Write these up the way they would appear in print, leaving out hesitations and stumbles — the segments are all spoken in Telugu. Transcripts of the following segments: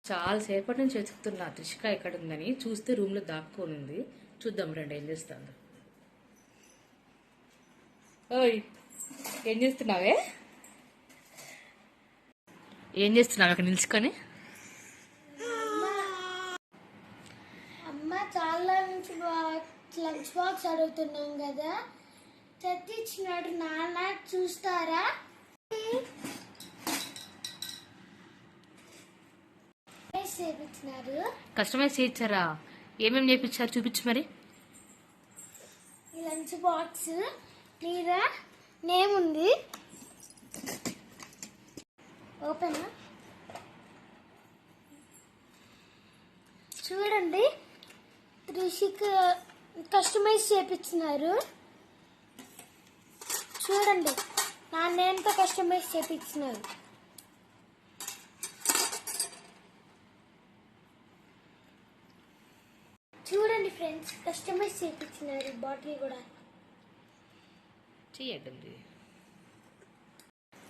చాలా సేపటి నుంచి వెతుకుతున్నా త్రిషిక ఎక్కడ ఉందని. చూస్తే రూమ్లో దాక్కోనుంది. చూద్దాం రండి ఏం చేస్తాను. ఓయ్ ఏం చేస్తున్నావే? ఏం చేస్తున్నావు అక్కడ నిలుచుకొని? అమ్మ చాలా నుంచి లంచ్ బాక్స్ అడుగుతున్నాం కదా, తెచ్చిచ్చినాడు నాన్న, చూస్తారా? కస్టమైజ్ చేయించారా? ఏమేమి చేయించారు చూపించు మరి. ఈ లంచ్ బాక్స్ మీద నేమ్ ఉంది, ఓపెన్ చూడండి. త్రిషిక కస్టమైజ్ చేయించినారు చూడండి, నా నేమ్తో కస్టమైజ్ చేయించినారు. చూడండి ఫ్రెండ్స్, కస్టమైజ్ చేయించినారు. బాటిల్ కూడా చెయ్యండి.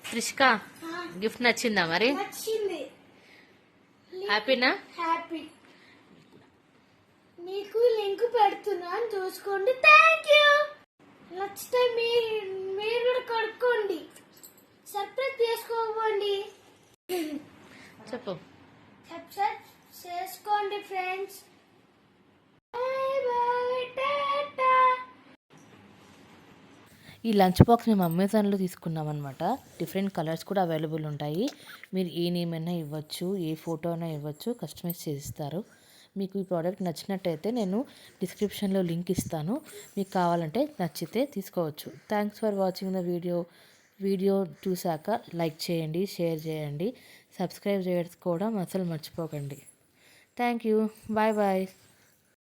త్రిషిక గిఫ్ట్ నచ్చిందా మరి? నచ్చింది. హ్యాపీనా? హ్యాపీ. మీకు లింక్ పెడుతున్నాను, చూసుకోండి. Thank you. నచ్చితే మీరు కూడా కడుక్కోండి, సబ్స్క్రైబ్ చేసుకోండి. చెప్పు. సబ్స్క్రైబ్ చేసుకోండి ఫ్రెండ్స్. ఈ లంచ్ బాక్స్ మేము అమెజాన్లో తీసుకున్నాం అనమాట. డిఫరెంట్ కలర్స్ కూడా అవైలబుల్ ఉంటాయి. మీరు ఏ నేమ్ అయినా ఇవ్వచ్చు, ఏ ఫోటో అయినా ఇవ్వచ్చు, కస్టమైజ్ చేసిస్తారు. మీకు ఈ ప్రోడక్ట్ నచ్చినట్టయితే నేను డిస్క్రిప్షన్లో లింక్ ఇస్తాను, మీకు కావాలంటే నచ్చితే తీసుకోవచ్చు. Thanks for watching the video చూశాక లైక్ చేయండి, షేర్ చేయండి, సబ్స్క్రైబ్ చేసుకోవడం అసలు మర్చిపోకండి. Thank you. Bye bye.